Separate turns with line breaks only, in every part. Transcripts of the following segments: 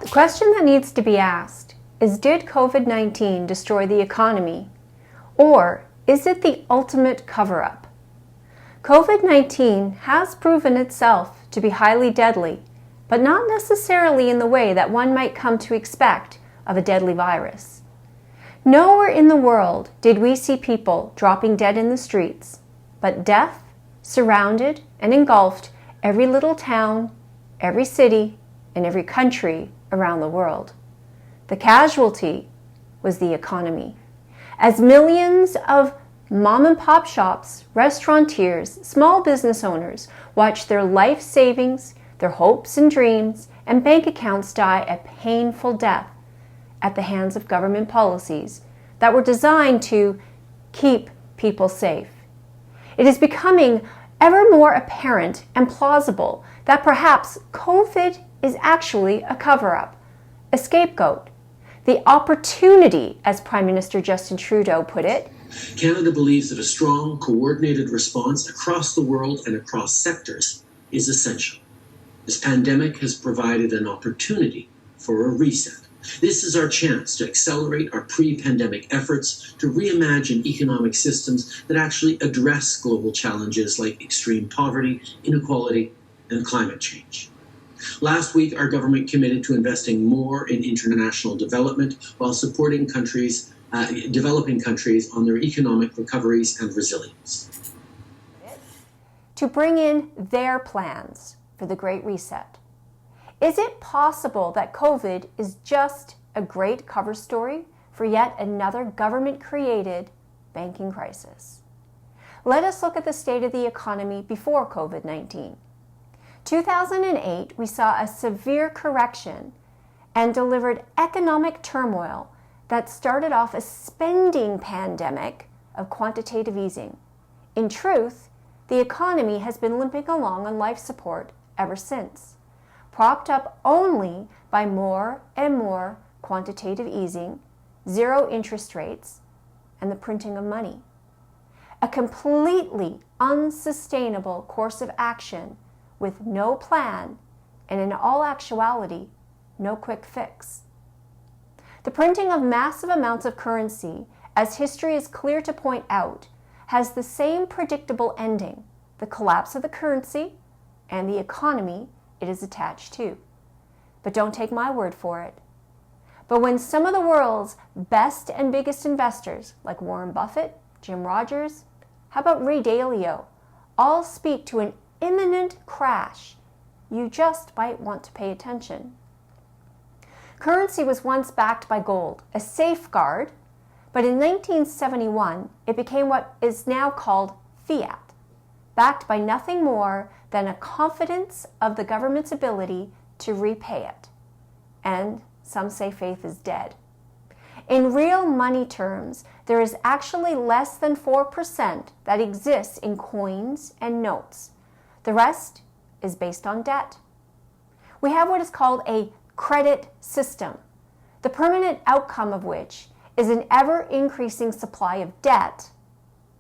The question that needs to be asked is, did COVID-19 destroy the economy, or is it the ultimate cover-up? COVID-19 has proven itself to be highly deadly, but not necessarily in the way that one might come to expect of a deadly virus. Nowhere in the world did we see people dropping dead in the streets, but death surrounded and engulfed every little town, every city, and every country around the world. The casualty was the economy, as millions of mom-and-pop shops, restaurateurs, small business owners watched their life savings, their hopes and dreams, and bank accounts die a painful death at the hands of government policies that were designed to keep people safe. It is becoming ever more apparent and plausible that perhaps COVID is actually a cover-up, a scapegoat, the opportunity, as Prime Minister Justin Trudeau put it.
Canada believes that a strong, coordinated response across the world and across sectors is essential. This pandemic has provided an opportunity for a reset. This is our chance to accelerate our pre-pandemic efforts to reimagine economic systems that actually address global challenges like extreme poverty, inequality, and climate change. Last week, our government committed to investing more in international development while supporting developing countries on their economic recoveries and resilience.
To bring in their plans for the Great Reset. Is it possible that COVID is just a great cover story for yet another government-created banking crisis? Let us look at the state of the economy before COVID-19. 2008, we saw a severe correction and delivered economic turmoil that started off a spending pandemic of quantitative easing. In truth, the economy has been limping along on life support ever since, propped up only by more and more quantitative easing, zero interest rates, and the printing of money. A completely unsustainable course of action with no plan and, in all actuality, no quick fix. The printing of massive amounts of currency, as history is clear to point out, has the same predictable ending, the collapse of the currency and the economy it is attached to. But don't take my word for it. But when some of the world's best and biggest investors, like Warren Buffett, Jim Rogers, how about Ray Dalio, all speak to an imminent crash, you just might want to pay attention. Currency was once backed by gold, a safeguard, but in 1971, it became what is now called fiat, backed by nothing more than a confidence of the government's ability to repay it. And some say faith is dead. In real money terms, there is actually less than 4% that exists in coins and notes. The rest is based on debt. We have what is called a credit system, the permanent outcome of which is an ever-increasing supply of debt,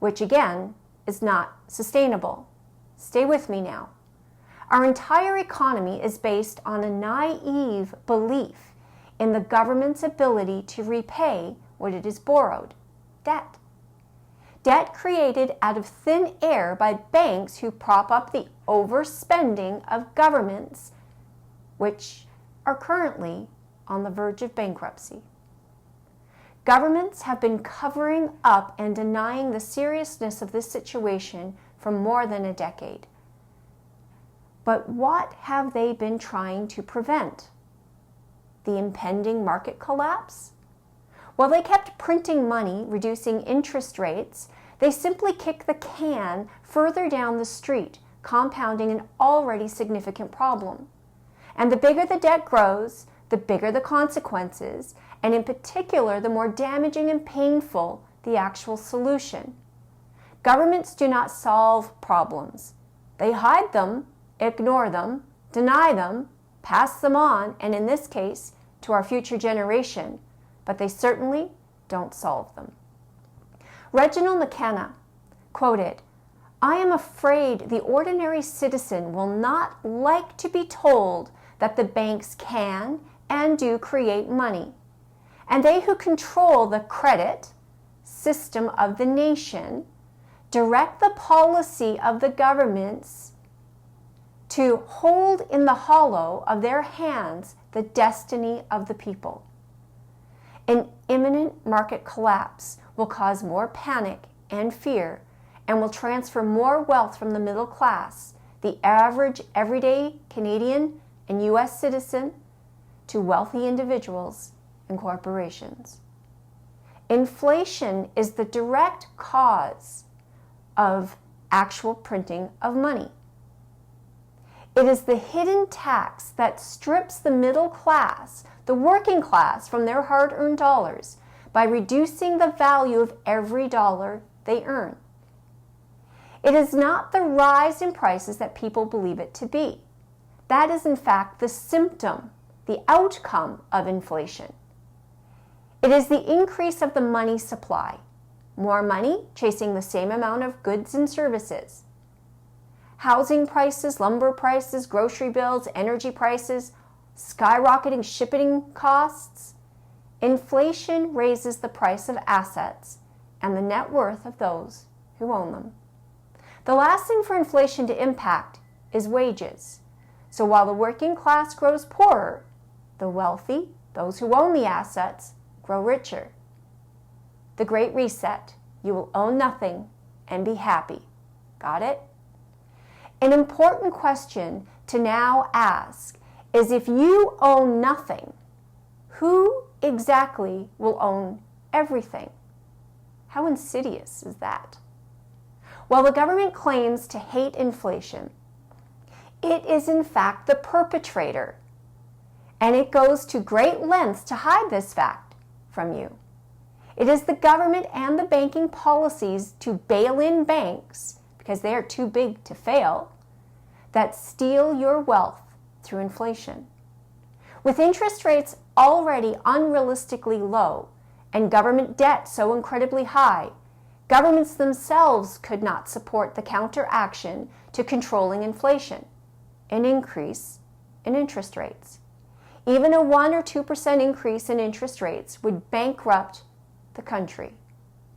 which again is not sustainable. Stay with me now. Our entire economy is based on a naive belief in the government's ability to repay what it has borrowed, debt. Debt created out of thin air by banks who prop up the overspending of governments, which are currently on the verge of bankruptcy. Governments have been covering up and denying the seriousness of this situation for more than a decade. But what have they been trying to prevent? The impending market collapse? While they kept printing money, reducing interest rates, they simply kicked the can further down the street, compounding an already significant problem. And the bigger the debt grows, the bigger the consequences, and in particular, the more damaging and painful the actual solution. Governments do not solve problems. They hide them, ignore them, deny them, pass them on, and in this case, to our future generation, but they certainly don't solve them. Reginald McKenna quoted, "I am afraid the ordinary citizen will not like to be told that the banks can and do create money. And they who control the credit system of the nation direct the policy of the governments to hold in the hollow of their hands the destiny of the people. An imminent market collapse will cause more panic and fear and will transfer more wealth from the middle class, the average everyday Canadian and U.S. citizen, to wealthy individuals and corporations. Inflation is the direct cause of actual printing of money. It is the hidden tax that strips the middle class, the working class, from their hard-earned dollars by reducing the value of every dollar they earn. It is not the rise in prices that people believe it to be. That is, in fact, the symptom, the outcome of inflation. It is the increase of the money supply. More money chasing the same amount of goods and services. Housing prices, lumber prices, grocery bills, energy prices, skyrocketing shipping costs. Inflation raises the price of assets and the net worth of those who own them. The last thing for inflation to impact is wages. So while the working class grows poorer, the wealthy, those who own the assets, grow richer. The Great Reset. You will own nothing and be happy. Got it? An important question to now ask is, if you own nothing, who exactly will own everything? How insidious is that? While the government claims to hate inflation, it is in fact the perpetrator, and it goes to great lengths to hide this fact from you. It is the government and the banking policies to bail in banks, because they are too big to fail, that steal your wealth through inflation. With interest rates already unrealistically low and government debt so incredibly high, governments themselves could not support the counteraction to controlling inflation, an increase in interest rates. Even a 1 or 2% increase in interest rates would bankrupt the country.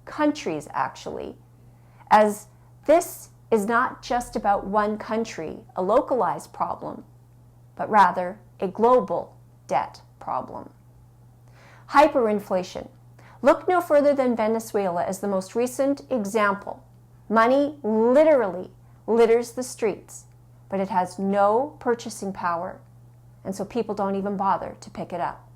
Countries, actually, as this is not just about one country, a localized problem, but rather a global debt problem. Hyperinflation. Look no further than Venezuela as the most recent example. Money literally litters the streets, but it has no purchasing power, and so people don't even bother to pick it up.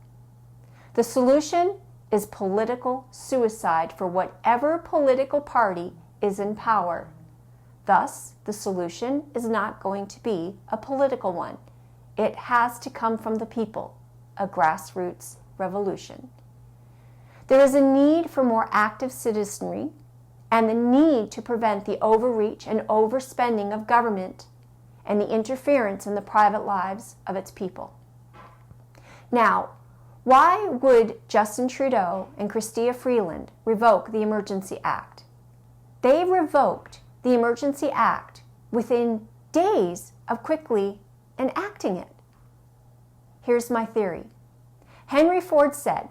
The solution is political suicide for whatever political party is in power. Thus, the solution is not going to be a political one. It has to come from the people, a grassroots revolution. There is a need for more active citizenry and the need to prevent the overreach and overspending of government and the interference in the private lives of its people. Now, why would Justin Trudeau and Chrystia Freeland revoke the Emergency Act? They revoked the Emergency Act within days of quickly enacting it. Here's my theory. Henry Ford said,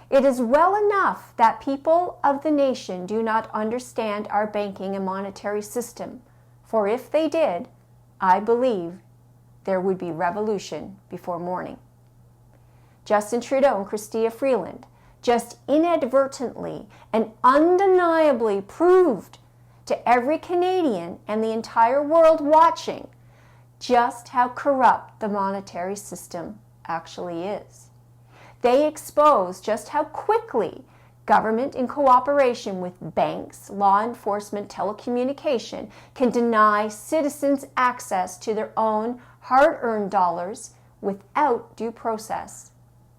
"It is well enough that people of the nation do not understand our banking and monetary system, for if they did, I believe there would be revolution before morning." Justin Trudeau and Chrystia Freeland just inadvertently and undeniably proved to every Canadian and the entire world watching just how corrupt the monetary system actually is. They exposed just how quickly government, in cooperation with banks, law enforcement, telecommunication, can deny citizens access to their own hard-earned dollars without due process.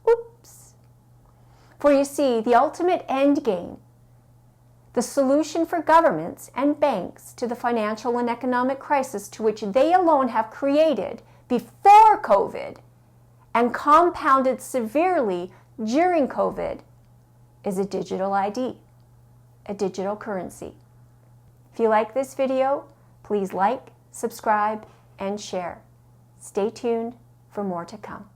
Oops. For you see, the ultimate end game, the solution for governments and banks to the financial and economic crisis to which they alone have created before COVID and compounded severely during COVID, is a digital ID, a digital currency. If you like this video, please like, subscribe, and share. Stay tuned for more to come.